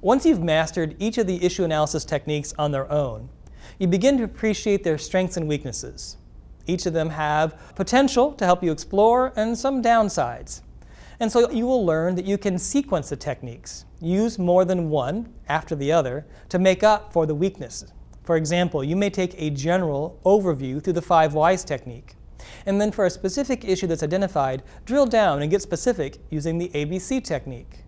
Once you've mastered each of the issue analysis techniques on their own, you begin to appreciate their strengths and weaknesses. Each of them have potential to help you explore and some downsides. And so you will learn that you can sequence the techniques, use more than one after the other to make up for the weaknesses. For example, you may take a general overview through the 5 whys technique, and then for a specific issue that's identified, drill down and get specific using the ABC technique.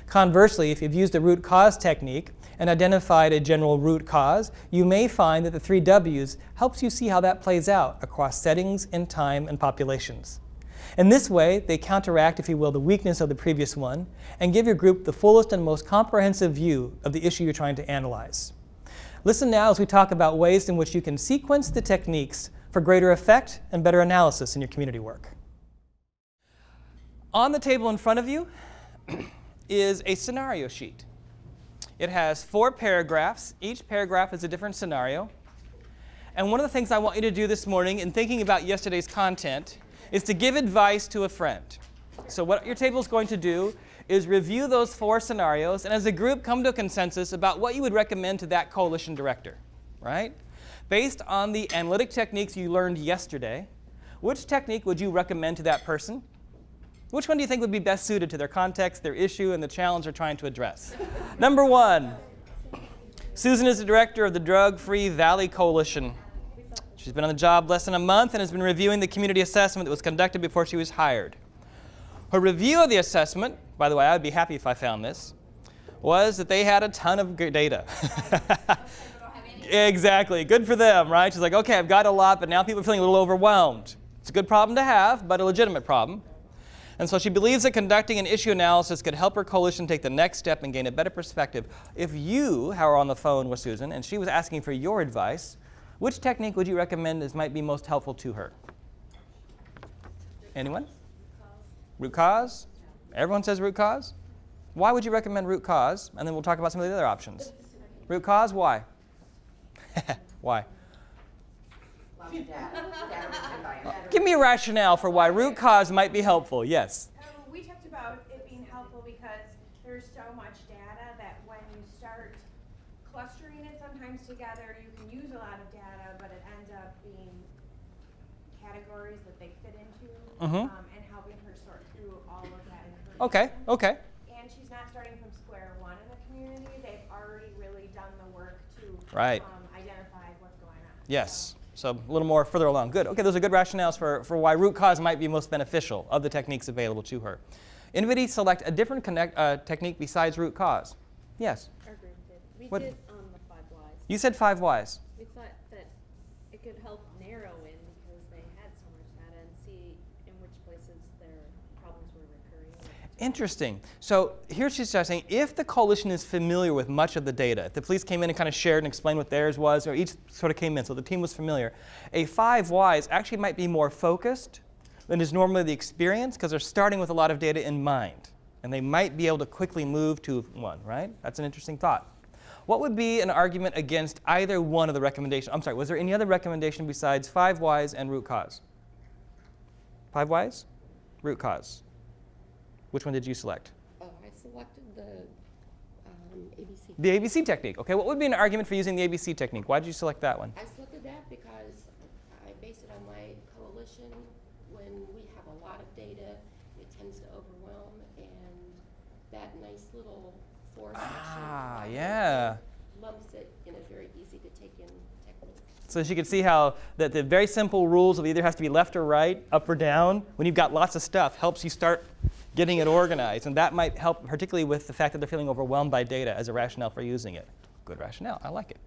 Conversely, if you've used the root cause technique and identified a general root cause, you may find that the 3 W's helps you see how that plays out across settings and time and populations. In this way, they counteract, if you will, the weakness of the previous one and give your group the fullest and most comprehensive view of the issue you're trying to analyze. Listen now as we talk about ways in which you can sequence the techniques for greater effect and better analysis in your community work. On the table in front of you is a scenario sheet. It has 4 paragraphs. Each paragraph is a different scenario. And one of the things I want you to do this morning in thinking about yesterday's content is to give advice to a friend. So what your table is going to do is review those 4 scenarios and as a group come to a consensus about what you would recommend to that coalition director, right? Based on the analytic techniques you learned yesterday, which technique would you recommend to that person? Which one do you think would be best suited to their context, their issue, and the challenge they're trying to address? Number 1, Susan is the director of the Drug-Free Valley Coalition. She's been on the job less than a month and has been reviewing the community assessment that was conducted before she was hired. Her review of the assessment, by the way, I would be happy if I found this, was that they had a ton of good data. Exactly. Good for them, right? She's like, okay, I've got a lot, but now people are feeling a little overwhelmed. It's a good problem to have, but a legitimate problem. And so she believes that conducting an issue analysis could help her coalition take the next step and gain a better perspective. If you were on the phone with Susan and she was asking for your advice, which technique would you recommend as might be most helpful to her? Anyone? Root cause? Everyone says root cause? Why would you recommend root cause? And then we'll talk about some of the other options. Root cause, why? Why? Give me a rationale for why root cause might be helpful. Yes? We talked about it being helpful because there's so much data that when you start clustering it sometimes together, you can use a lot of data, but it ends up being categories that they fit into and helping her sort through all of that information. Okay, okay. And she's not starting from square one in the community. They've already really done the work to identify what's going on. Yes. So a little more further along. Good. Okay, those are good rationales for why root cause might be most beneficial of the techniques available to her. Anybody select a different technique besides root cause? Yes? Our group did. We What? did the 5 whys. You said 5 whys. We thought that it could help narrow in because they had so much data and see in which places their problems were recurring. Interesting. So here's she's saying, if the coalition is familiar with much of the data, if the police came in and kind of shared and explained what theirs was, or each sort of came in, so the team was familiar, a 5 whys actually might be more focused than is normally the experience because they're starting with a lot of data in mind. And they might be able to quickly move to one, right? That's an interesting thought. What would be an argument against either one of the recommendations? I'm sorry, was there any other recommendation besides 5 whys and root cause? 5 whys? Root cause. Which one did you select? Oh, I selected the ABC. The ABC technique. Okay, what would be an argument for using the ABC technique? Why did you select that one? I selected that because I base it on my coalition. When we have a lot of data, it tends to overwhelm, and that nice little 4 section lumps it in a very easy to take in technique. So she could see how that the very simple rules of either has to be left or right, up or down, when you've got lots of stuff, helps you start getting it organized. And that might help particularly with the fact that they're feeling overwhelmed by data as a rationale for using it. Good rationale. I like it.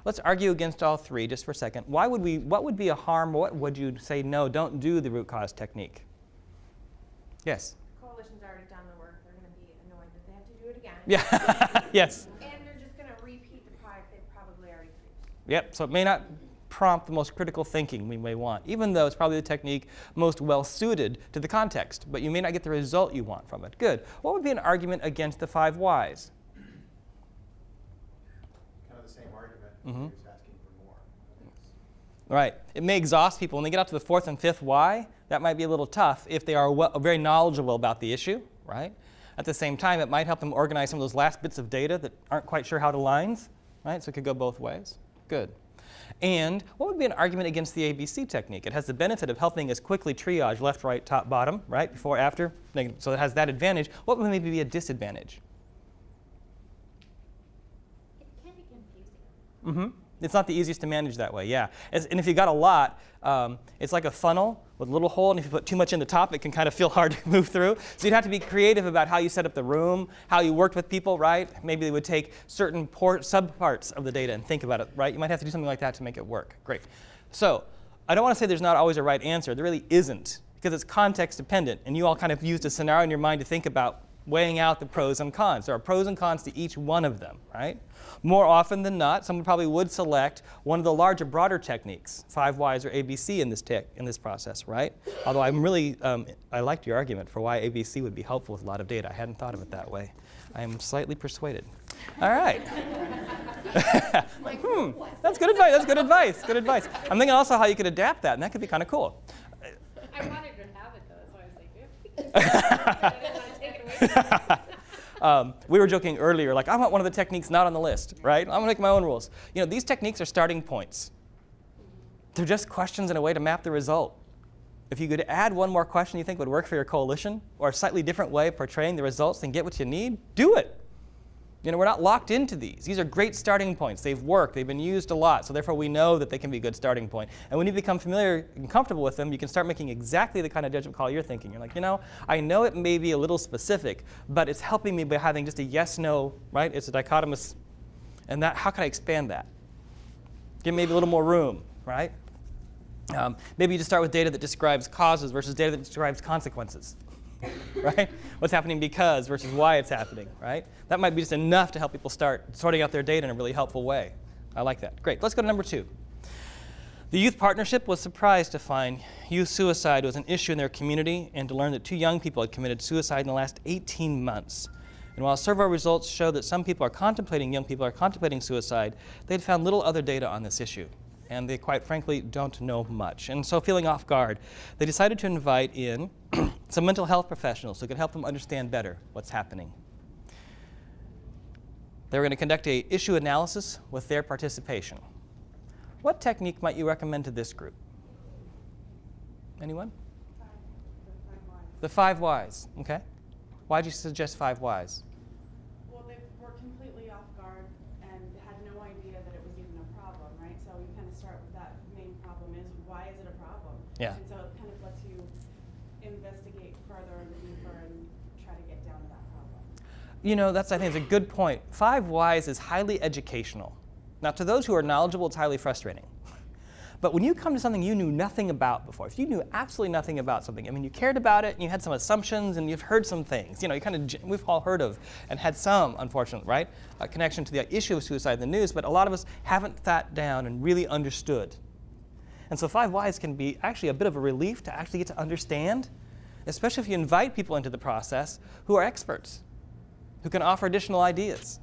Let's argue against all 3 just for a second. What would be a harm? What would you say, no, don't do the root cause technique? Yes? Coalition's already done the work. They're going to be annoyed that they have to do it again. Yeah. Yes. And they're just going to repeat the product they've probably already produced. Yep. So it may not prompt the most critical thinking we may want, even though it's probably the technique most well suited to the context, but you may not get the result you want from it. Good. What would be an argument against the 5 whys? Kind of the same argument. You're just asking for more. Right. It may exhaust people. When they get out to the 4th and 5th why, that might be a little tough if they are very knowledgeable about the issue, right? At the same time, it might help them organize some of those last bits of data that aren't quite sure how to lines, right? So it could go both ways. Good. And what would be an argument against the ABC technique? It has the benefit of helping us quickly triage left, right, top, bottom, right, before, after. So it has that advantage. What would maybe be a disadvantage? It can be confusing. Mm-hmm. It's not the easiest to manage that way, yeah. And if you got a lot, it's like a funnel with a little hole, and if you put too much in the top, it can kind of feel hard to move through. So you'd have to be creative about how you set up the room, how you worked with people, right? Maybe they would take certain subparts of the data and think about it, right? You might have to do something like that to make it work. Great. So I don't want to say there's not always a right answer. There really isn't, because it's context dependent, and you all kind of used a scenario in your mind to think about weighing out the pros and cons. There are pros and cons to each one of them, right? More often than not, someone probably would select one of the larger, broader techniques, 5 whys or ABC in this process, right? Although I'm really, I liked your argument for why ABC would be helpful with a lot of data. I hadn't thought of it that way. I am slightly persuaded. All right. That's good advice. That's good advice. Good advice. I'm thinking also how you could adapt that, and that could be kind of cool. I wanted to have it, though, so I was like, I didn't want to take it away from you. We were joking earlier, like, I want one of the techniques not on the list, right? I'm going to make my own rules. You know, these techniques are starting points. They're just questions and a way to map the result. If you could add one more question you think would work for your coalition, or a slightly different way of portraying the results and get what you need, do it. You know, we're not locked into these. These are great starting points. They've worked. They've been used a lot. So therefore, we know that they can be a good starting point. And when you become familiar and comfortable with them, you can start making exactly the kind of judgment call you're thinking. You're like, you know, I know it may be a little specific, but it's helping me by having just a yes-no, right? It's a dichotomous. And that, how can I expand that? Give maybe a little more room, right? Maybe you just start with data that describes causes versus data that describes consequences. Right? What's happening because versus why it's happening, right? That might be just enough to help people start sorting out their data in a really helpful way. I like that. Great. Let's go to number 2. The Youth Partnership was surprised to find youth suicide was an issue in their community and to learn that 2 young people had committed suicide in the last 18 months. And while survey results show that some people are contemplating, young people are contemplating suicide, they'd found little other data on this issue. And they, quite frankly, don't know much. And so, feeling off guard, they decided to invite in some mental health professionals who could help them understand better what's happening. They were going to conduct an issue analysis with their participation. What technique might you recommend to this group? Anyone? The 5 whys. Okay. Why did you suggest 5 whys? Well, they were completely off guard and had no idea that it was even a problem, right? So you kind of start with that main problem is, why is it a problem? Yeah. And so it kind of lets you investigate further and deeper and try to get down to that problem. You know, that's, I think, is a good point. 5 whys is highly educational. Now, to those who are knowledgeable, it's highly frustrating. But when you come to something you knew nothing about before, if you knew absolutely nothing about something, I mean, you cared about it, and you had some assumptions, and you've heard some things, you know, we've all heard of and had some, unfortunately, right, a connection to the issue of suicide in the news, but a lot of us haven't sat down and really understood. And so 5 whys can be actually a bit of a relief to actually get to understand, especially if you invite people into the process who are experts, who can offer additional ideas.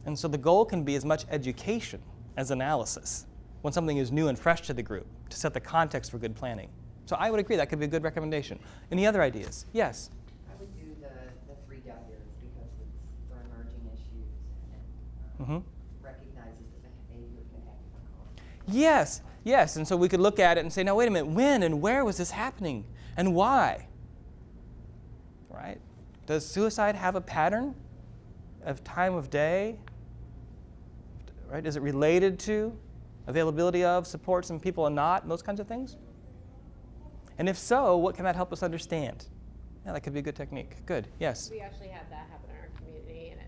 And so the goal can be as much education as analysis when something is new and fresh to the group, to set the context for good planning. So I would agree that could be a good recommendation. Any other ideas? Yes? I would do the 3 W because it's for emerging issues and recognizes that the behavior can have different. Yes, yes. And so we could look at it and say, now wait a minute, when and where was this happening? And why? Right? Does suicide have a pattern of time of day? Right? Is it related to availability of supports and people and not, and those kinds of things? And if so, what can that help us understand? Yeah, that could be a good technique. Good. Yes? We actually had that happen in our community, and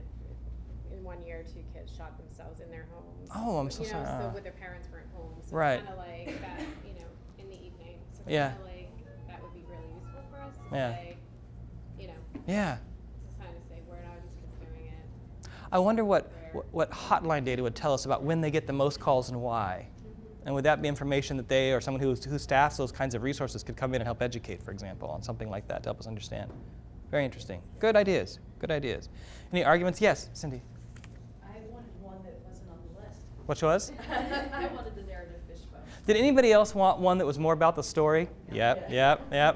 in 1 year, 2 kids shot themselves in their homes. Oh, I'm so sorry. So with their parents weren't home. So Right. it's kind of like that, you know, in the evening. So it's Yeah. kind of like that would be really useful for us to Yeah. say, you know, Yeah. it's time to say, where are these kids doing it? I wonder what hotline data would tell us about when they get the most calls and why. And would that be information that they or someone who staffs those kinds of resources could come in and help educate, for example, on something like that to help us understand? Very interesting. Good ideas. Good ideas. Any arguments? Yes, Cindy. I wanted one that wasn't on the list. Which was? I wanted the narrative fishbone. Did anybody else want one that was more about the story? Yep,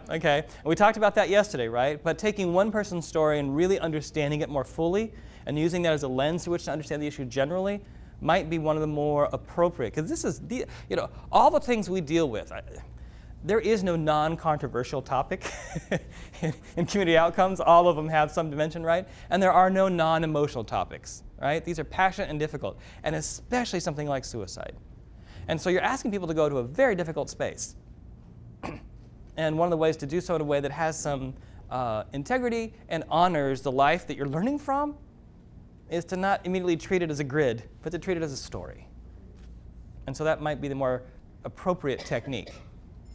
okay. And we talked about that yesterday, right? But taking one person's story and really understanding it more fully and using that as a lens through which to understand the issue generally might be one of the more appropriate. Because this is, all the things we deal with, there is no non-controversial topic in community outcomes. All of them have some dimension, right? And there are no non-emotional topics, right? These are passionate and difficult, and especially something like suicide. And so you're asking people to go to a very difficult space. And one of the ways to do so in a way that has some integrity and honors the life that you're learning from is to not immediately treat it as a grid, but to treat it as a story. And so that might be the more appropriate technique.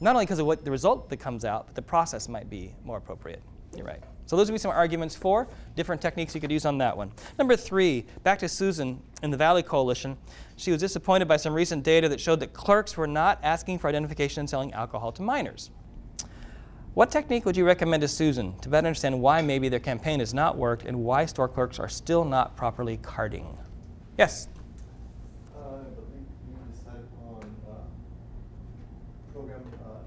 Not only because of what the result that comes out, but the process might be more appropriate. You're right. So those would be some arguments for different techniques you could use on that one. Number 3, back to Susan in the Valley Coalition. She was disappointed by some recent data that showed that clerks were not asking for identification and selling alcohol to minors. What technique would you recommend to Susan to better understand why maybe their campaign has not worked and why store clerks are still not properly carding? Yes? I believe we decided on program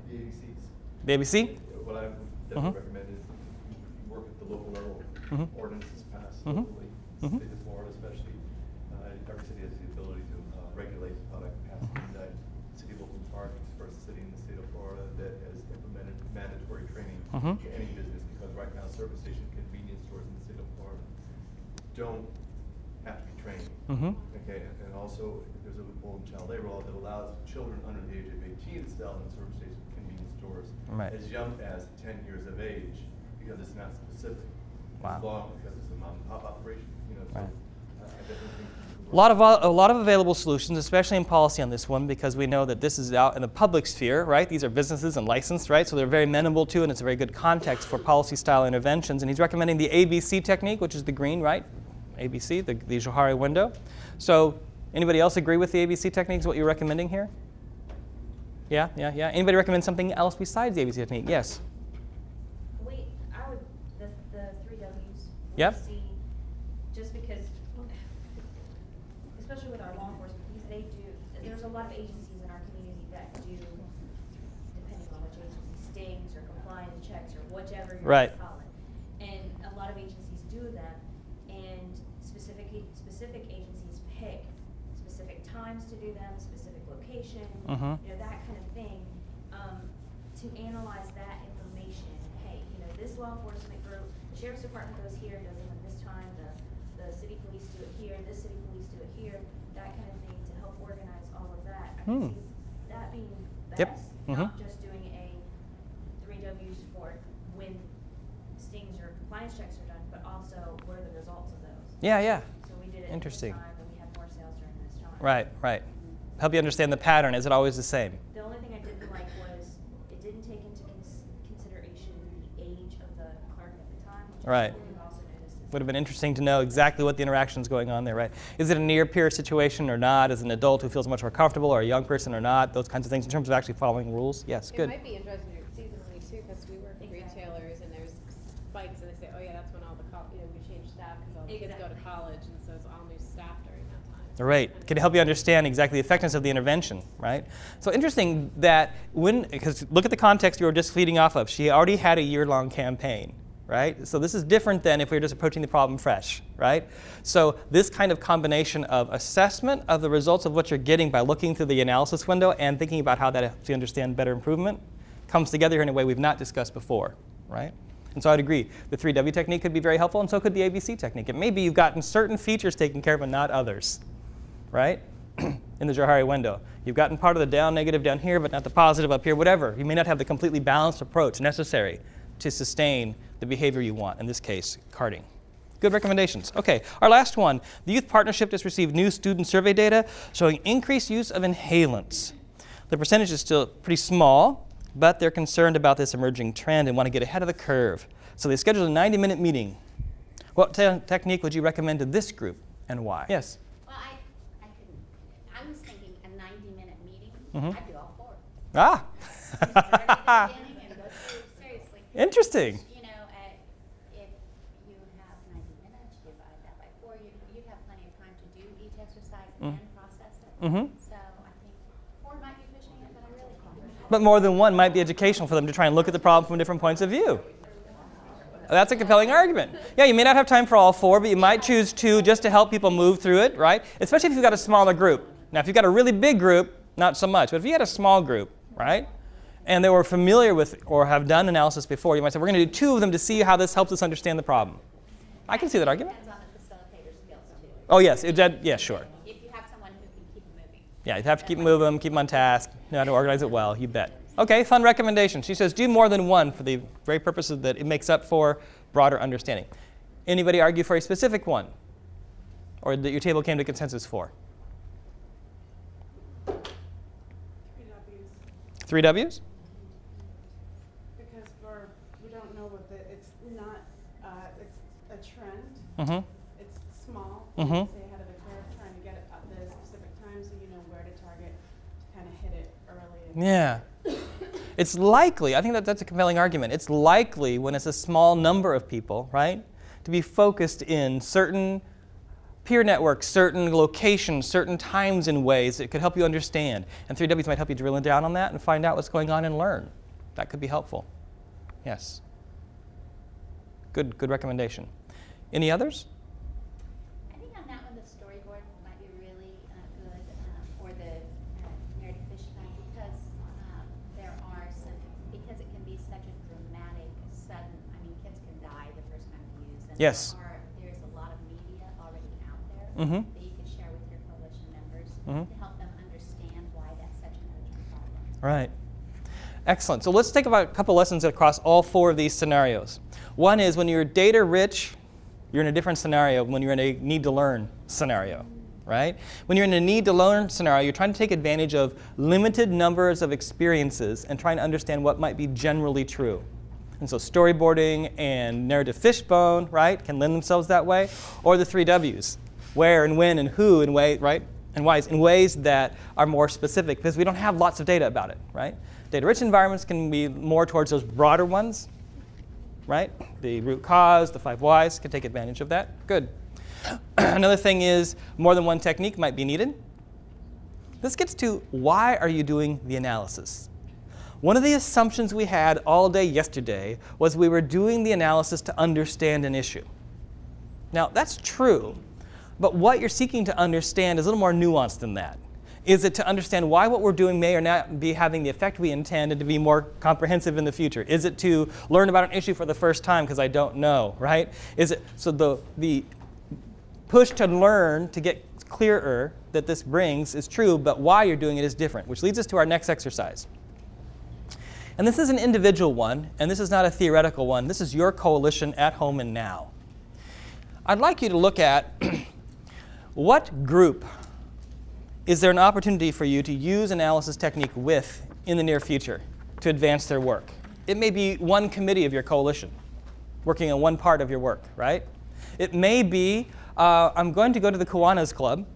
the ABCs. The ABC? What I would definitely recommend is you work at the local level. Ordinances passed locally. The state of Florida especially. Every city has the ability to regulate product capacity. That city of Oakland Park is the first city in the state of Florida that has implemented mandatory training to any business, because right now service station convenience stores in the state of Florida don't have to be trained. Okay, and also there's a loophole in child labor law that allows children under the age of 18 to sell in service station convenience stores as young as 10 years of age, because it's not specific. Wow. As long because it's a mom and pop operation. So I definitely think A lot of available solutions, especially in policy on this one, because we know that this is out in the public sphere, right? These are businesses and licensed, right? So they're very amenable to, and it's a very good context for policy-style interventions. And he's recommending the ABC technique, which is the green, right? ABC, the Johari window. So anybody else agree with the ABC technique is what you're recommending here? Yeah. Anybody recommend something else besides the ABC technique? Yes? I would, the 3 W's. Yep. See, just because, especially with our law enforcement, because there's a lot of agencies in our community that do, depending on which agency, stings or compliance checks or whichever you want to call it. And a lot of agencies do them, and specific agencies pick specific times to do them, specific location, that kind of thing, to analyze that information. Hey, this law enforcement group, the sheriff's department goes here, does them at this time, the city police do it here, this city police do it here, that kind of thing, to help organize all of that. I can see that being best, not just doing a 3 W's for when stings or compliance checks are done, but also what are the results of those. Yeah. So we did it Interesting. at this time, and we had more sales during this time. Right. Help you understand the pattern. Is it always the same? The only thing I didn't like was it didn't take into consideration the age of the clerk at the time. Which Right. we've also noticed is Would have been interesting to know exactly what the interaction is going on there, right? Is it a near-peer situation or not? Is it an adult who feels much more comfortable, or a young person or not? Those kinds of things in terms of actually following rules. Yes, It good. might be interesting seasonally too, because we work with retailers and there's spikes, and they say, oh yeah, that's when all the we change staff because all the kids go to college, and so it's all new staff during that time. Right. Can help you understand exactly the effectiveness of the intervention, right? So interesting that because look at the context you were just feeding off of. She already had a year-long campaign, right? So this is different than if we were just approaching the problem fresh, right? So this kind of combination of assessment of the results of what you're getting by looking through the analysis window and thinking about how that helps you understand better improvement comes together in a way we've not discussed before, right? And so I'd agree. The 3W technique could be very helpful, and so could the ABC technique. It may be you've gotten certain features taken care of and not others, right? In the Johari window. You've gotten part of the down negative down here, but not the positive up here, whatever. You may not have the completely balanced approach necessary to sustain the behavior you want, in this case, carding. Good recommendations. Okay, our last one. The Youth Partnership just received new student survey data showing increased use of inhalants. The percentage is still pretty small, but they're concerned about this emerging trend and want to get ahead of the curve. So they scheduled a 90-minute meeting. What technique would you recommend to this group and why? Yes? Well, I was thinking a 90-minute meeting. I'd do all 4. Ah! Start at the beginning and go through it seriously. Interesting. If you have 90 minutes, divide that by 4, you'd have plenty of time to do each exercise and process it. So I think 4 might be pushing it, but But more than one might be educational for them to try and look at the problem from different points of view. That's a compelling argument. Yeah, you may not have time for all 4, but you might choose 2 just to help people move through it, right? Especially if you've got a smaller group. Now, if you've got a really big group, not so much. But if you had a small group, right, and they were familiar with or have done analysis before, you might say, we're going to do 2 of them to see how this helps us understand the problem. I can see that argument. Depends on the facilitator's skills too. Oh, yes. Yeah, sure. If you have someone who can keep moving. Yeah, you have to keep moving, keep them on task, know how to organize it well, you bet. Okay, fun recommendation. She says do more than 1 for the very purposes that it makes up for broader understanding. Anybody argue for a specific one? Or that your table came to consensus for? 3 W's. 3 W's? Because we don't know what it's not, it's a trend. Mm-hmm. It's small. Mm-hmm. Stay ahead of the curve, trying to get it at the specific time so you know where to target to kind of hit it early. Yeah. It's likely, I think that's a compelling argument. It's likely when it's a small number of people, right, to be focused in certain peer networks, certain locations, certain times and ways that could help you understand. And 3 Ws might help you drill down on that and find out what's going on and learn. That could be helpful. Yes. Good recommendation. Any others? I think on that one, the storyboard might be really good, or the narrative fish time, because there are some, because it can be such a dramatic, sudden, I mean, kids can die the first time they use them. Yes. There's a lot of media already out there Mm-hmm. that you can share with your coalition members Mm-hmm. to help them understand why that's such an urgent problem. Right. Excellent. So let's take about a couple lessons across all 4 of these scenarios. One is when you're data rich, you're in a different scenario when you're in a need to learn scenario, right? When you're in a need to learn scenario, you're trying to take advantage of limited numbers of experiences and trying to understand what might be generally true. And so storyboarding and narrative fishbone, right, can lend themselves that way. Or the 3 Ws, where and when and who and way, right, and whys, in ways that are more specific because we don't have lots of data about it, right? Data-rich environments can be more towards those broader ones, right? The root cause, the 5 whys can take advantage of that. Good. Another thing is more than 1 technique might be needed. This gets to why are you doing the analysis? One of the assumptions we had all day yesterday was we were doing the analysis to understand an issue. Now, that's true, but what you're seeking to understand is a little more nuanced than that. Is it to understand why what we're doing may or not be having the effect we intend and to be more comprehensive in the future? Is it to learn about an issue for the first time because I don't know, right? Is it, so the push to learn to get clearer that this brings is true, but why you're doing it is different, which leads us to our next exercise. And this is an individual one, and this is not a theoretical one. This is your coalition at home and now. I'd like you to look at what group is there an opportunity for you to use analysis technique with in the near future to advance their work? It may be one committee of your coalition working on one part of your work, right? It may be, I'm going to go to the Kiwanis Club,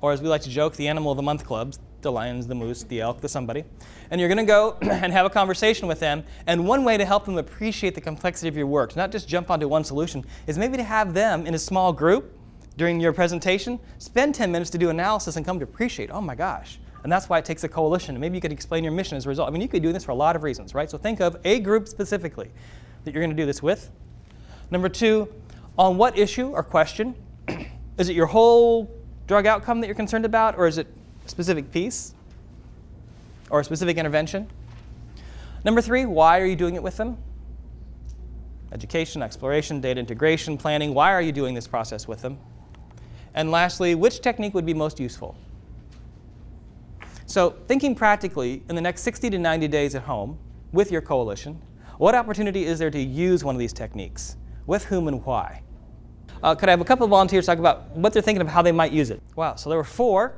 or as we like to joke, the Animal of the Month clubs, the lions, the moose, the elk, the somebody. And you're going to go and have a conversation with them. And one way to help them appreciate the complexity of your work, to not just jump onto one solution, is maybe to have them in a small group during your presentation, spend 10 minutes to do analysis and come to appreciate, oh my gosh. And that's why it takes a coalition. And maybe you could explain your mission as a result. I mean, you could do this for a lot of reasons, right? So think of a group specifically that you're going to do this with. Number 2, on what issue or question? Is it your whole drug outcome that you're concerned about, or is it a specific piece or a specific intervention? Number 3, why are you doing it with them? Education, exploration, data integration, planning. Why are you doing this process with them? And lastly, which technique would be most useful? So thinking practically, in the next 60 to 90 days at home with your coalition, what opportunity is there to use one of these techniques? With whom and why? Could I have a couple of volunteers talk about what they're thinking of how they might use it? Wow, so there were 4.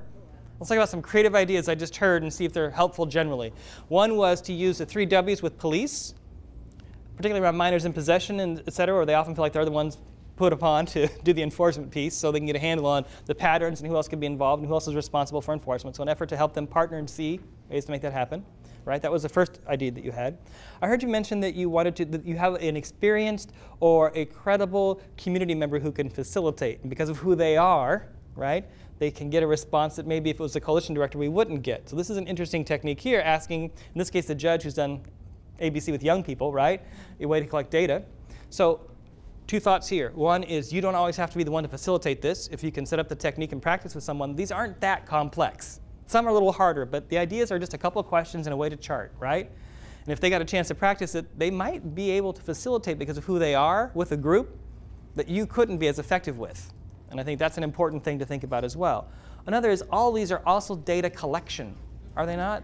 Let's talk about some creative ideas I just heard and see if they're helpful generally. One was to use the 3 Ws with police, particularly around minors in possession, and et cetera, where they often feel like they're the ones put upon to do the enforcement piece so they can get a handle on the patterns and who else could be involved and who else is responsible for enforcement. So an effort to help them partner and see ways to make that happen, right? That was the first idea that you had. I heard you mention that you wanted to, that you have an experienced or a credible community member who can facilitate. And because of who they are, right, they can get a response that maybe if it was a coalition director we wouldn't get. So this is an interesting technique here, asking, in this case, the judge who's done ABC with young people, right? A way to collect data. So 2 thoughts here. One is you don't always have to be the one to facilitate this. If you can set up the technique and practice with someone, these aren't that complex. Some are a little harder, but the ideas are just a couple of questions and a way to chart, right? And if they got a chance to practice it, they might be able to facilitate because of who they are with a group that you couldn't be as effective with. And I think that's an important thing to think about as well. Another is all these are also data collection, are they not?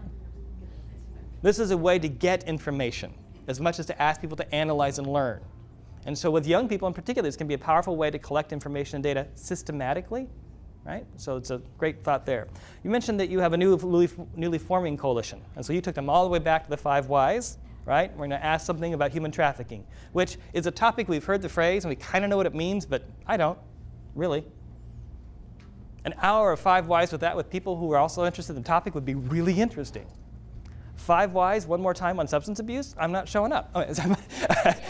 This is a way to get information as much as to ask people to analyze and learn. And so with young people in particular, this can be a powerful way to collect information and data systematically, right? So it's a great thought there. You mentioned that you have a newly forming coalition. And so you took them all the way back to the 5 whys, right? We're going to ask something about human trafficking, which is a topic we've heard the phrase and we kind of know what it means, but I don't, really. An hour of 5 whys with that with people who are also interested in the topic would be really interesting. 5 whys, one more time on substance abuse, I'm not showing up.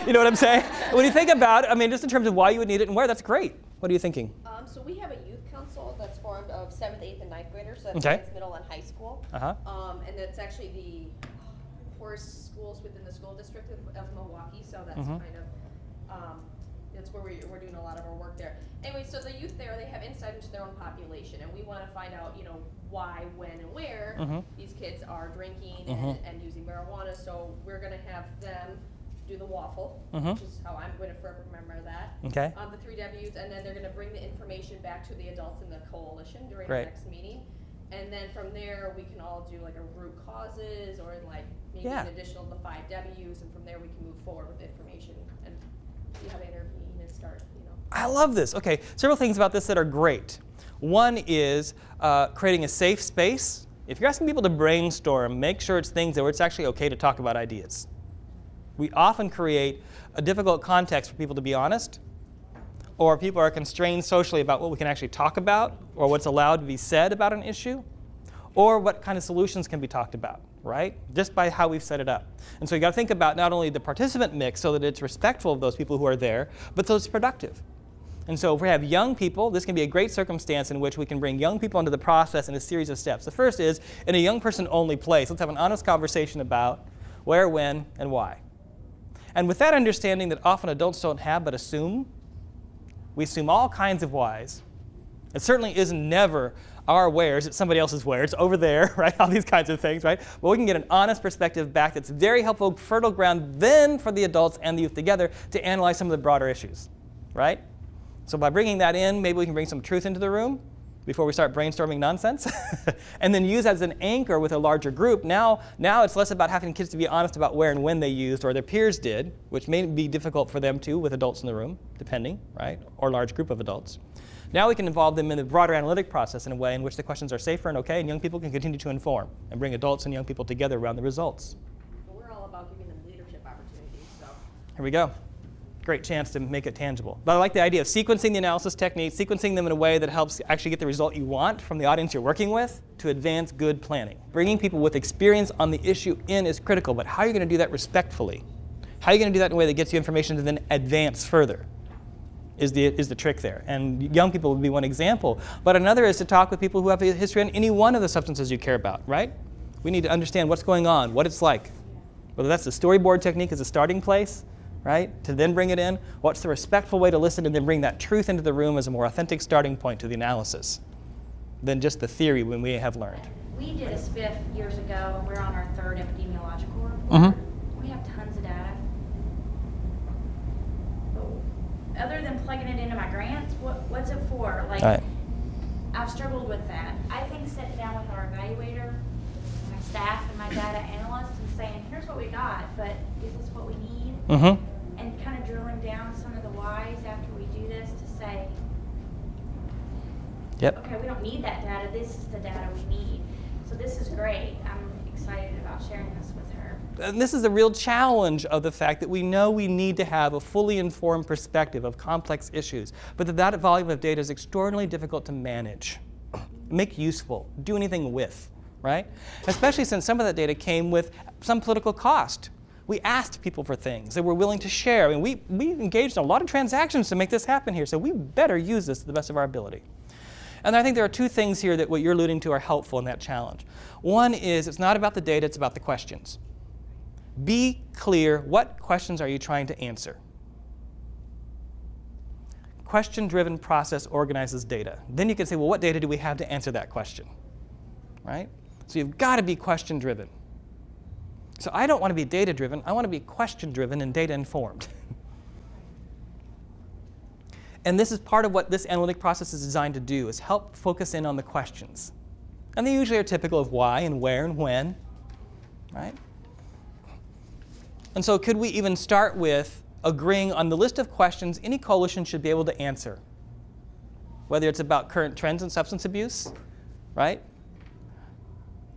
You know what I'm saying? When you think about it, I mean, just in terms of why you would need it and where, that's great. What are you thinking? So we have a youth council that's formed of 7th, 8th, and 9th graders, so that's Okay. middle and high school. And it's actually the poorest schools within the school district of Milwaukee, so that's kind of, that's where we're doing a lot of our work there. Anyway, so the youth there, they have insight into their own population, and we want to find out, you know, why, when, and where these kids are drinking and using marijuana. So we're going to have them do the waffle, which is how I'm going to forever remember that. Okay. The 3 W's, and then they're going to bring the information back to the adults in the coalition during Great. the next meeting. And then from there, we can all do like a root causes or like maybe an additional the 5 W's, and from there we can move forward with information and see how they intervene and start, you know. I love this. Okay, several things about this that are great. One is creating a safe space. If you're asking people to brainstorm, make sure it's things where it's actually okay to talk about ideas. We often create a difficult context for people to be honest, or people are constrained socially about what we can actually talk about, or what's allowed to be said about an issue, or what kind of solutions can be talked about, right? Just by how we've set it up. And so you got to think about not only the participant mix so that it's respectful of those people who are there, but so it's productive. And so if we have young people, this can be a great circumstance in which we can bring young people into the process in a series of steps. The first is, in a young person-only place, let's have an honest conversation about where, when, and why. And with that understanding that often adults don't have but assume, we assume all kinds of whys. It certainly isn't never our wheres, it's somebody else's where. It's over there, right? All these kinds of things, right? But we can get an honest perspective back that's very helpful, fertile ground then for the adults and the youth together to analyze some of the broader issues, right? So by bringing that in, maybe we can bring some truth into the room before we start brainstorming nonsense, and then use as an anchor with a larger group. Now it's less about having kids to be honest about where and when they used or their peers did, which may be difficult for them too with adults in the room, depending, right, or a large group of adults. Now we can involve them in the broader analytic process in a way in which the questions are safer and okay, and young people can continue to inform and bring adults and young people together around the results. We're all about giving them leadership opportunities, so. Here we go. Great chance to make it tangible. But I like the idea of sequencing the analysis techniques, sequencing them in a way that helps actually get the result you want from the audience you're working with to advance good planning. Bringing people with experience on the issue in is critical, but how are you going to do that respectfully? How are you going to do that in a way that gets you information to then advance further is the trick there. And young people would be one example. But another is to talk with people who have a history on any one of the substances you care about, right? We need to understand what's going on, what it's like. Whether that's the storyboard technique as a starting place, right, to then bring it in, what's the respectful way to listen and then bring that truth into the room as a more authentic starting point to the analysis than just the theory when we have learned. We did a spiff years ago, and we're on our 3rd epidemiological report. We have tons of data. But other than plugging it into my grants, what's it for? Like, I've struggled with that. I think sitting down with our evaluator, my staff, and my data analyst and saying, here's what we got, but is this what we need? And kind of drilling down some of the whys after we do this to say, okay, we don't need that data, this is the data we need. So this is great. I'm excited about sharing this with her. And this is a real challenge of the fact that we know we need to have a fully informed perspective of complex issues, but that volume of data is extraordinarily difficult to manage, make useful, do anything with, right? Especially since some of that data came with some political cost. We asked people for things that we're willing to share. I mean, we engaged in a lot of transactions to make this happen here, so we better use this to the best of our ability. And I think there are two things here that what you're alluding to are helpful in that challenge. One is it's not about the data, it's about the questions. Be clear, what questions are you trying to answer? Question-driven process organizes data. Then you can say, well, what data do we have to answer that question? Right? So you've got to be question-driven. So I don't want to be data-driven, I want to be question-driven and data-informed. And this is part of what this analytic process is designed to do, is help focus in on the questions. And they usually are typical of why and where and when, right? And so could we even start with agreeing on the list of questions any coalition should be able to answer? Whether it's about current trends in substance abuse, right?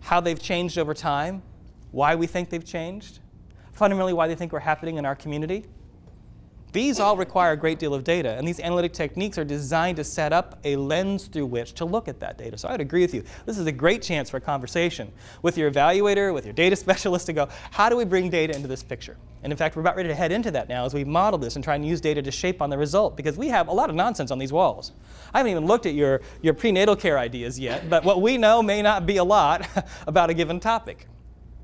How they've changed over time, why we think they've changed, fundamentally why they think we're happening in our community. These all require a great deal of data, and these analytic techniques are designed to set up a lens through which to look at that data. So I would agree with you. This is a great chance for a conversation with your evaluator, with your data specialist to go, how do we bring data into this picture? And in fact, we're about ready to head into that now as we model this and try and use data to shape on the result, because we have a lot of nonsense on these walls. I haven't even looked at your prenatal care ideas yet, but what we know may not be a lot about a given topic.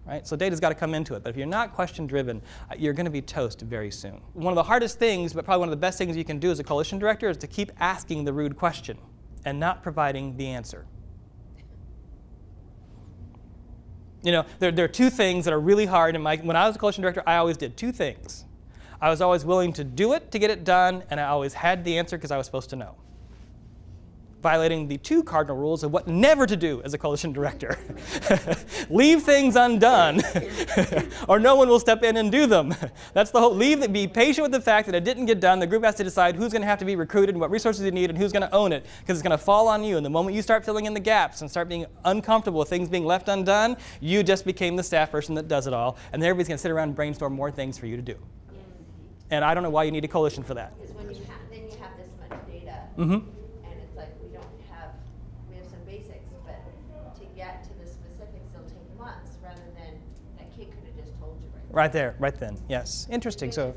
Right? So data's got to come into it. But if you're not question-driven, you're going to be toast very soon. One of the hardest things, but probably one of the best things you can do as a coalition director, is to keep asking the rude question and not providing the answer. You know, there are two things that are really hard. When I was a coalition director, I always did two things. I was always willing to do it to get it done, and I always had the answer because I was supposed to know. Violating the two cardinal rules of what never to do as a coalition director. Leave things undone, or no one will step in and do them. That's the whole, be patient with the fact that it didn't get done. The group has to decide who's going to have to be recruited and what resources they need and who's going to own it, because it's going to fall on you. And the moment you start filling in the gaps and start being uncomfortable with things being left undone, you just became the staff person that does it all, and then everybody's going to sit around and brainstorm more things for you to do. And I don't know why you need a coalition for that. Because when then you have this much data. Mm-hmm. Right there, right then, yes. Interesting. So,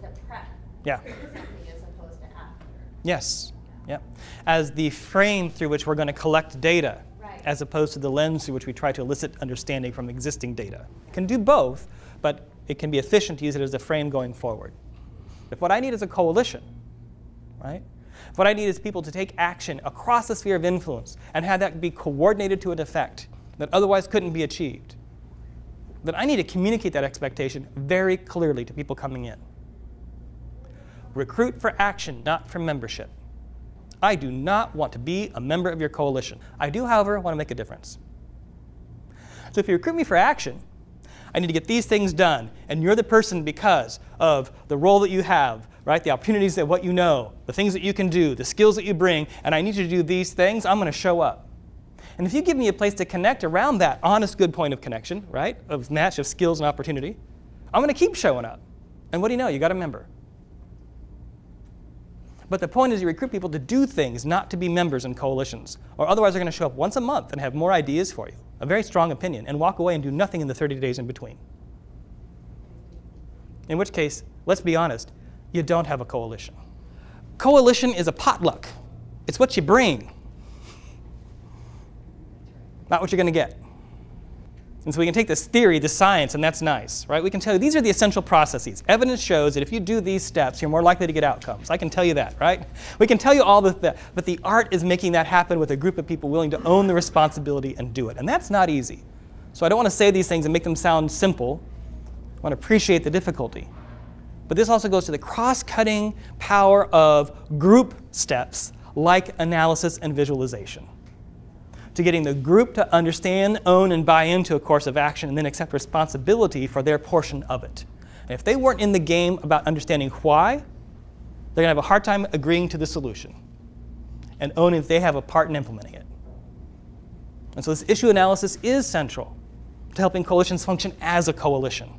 yeah. As opposed to after. Yes, yeah. As the frame through which we're going to collect data, right, as opposed to the lens through which we try to elicit understanding from existing data. Can do both, but it can be efficient to use it as a frame going forward. If what I need is a coalition, right? If what I need is people to take action across the sphere of influence and have that be coordinated to an effect that otherwise couldn't be achieved, then I need to communicate that expectation very clearly to people coming in. Recruit for action, not for membership. I do not want to be a member of your coalition. I do, however, want to make a difference. So if you recruit me for action, I need to get these things done, and you're the person because of the role that you have, right? The opportunities that what you know, the things that you can do, the skills that you bring, and I need you to do these things, I'm going to show up. And if you give me a place to connect around that honest, good point of connection, right, of match of skills and opportunity, I'm going to keep showing up. And what do you know? You got a member. But the point is you recruit people to do things, not to be members in coalitions, or otherwise they're going to show up once a month and have more ideas for you, a very strong opinion, and walk away and do nothing in the 30 days in between. In which case, let's be honest, you don't have a coalition. Coalition is a potluck. It's what you bring, not what you're going to get. And so we can take this theory, this science, and that's nice, right? We can tell you these are the essential processes. Evidence shows that if you do these steps, you're more likely to get outcomes. I can tell you that, right? We can tell you all that, but the art is making that happen with a group of people willing to own the responsibility and do it. And that's not easy. So I don't want to say these things and make them sound simple. I want to appreciate the difficulty. But this also goes to the cross-cutting power of group steps like analysis and visualization, to getting the group to understand, own, and buy into a course of action and then accept responsibility for their portion of it. And if they weren't in the game about understanding why, they're going to have a hard time agreeing to the solution and owning that they have a part in implementing it. And so this issue analysis is central to helping coalitions function as a coalition.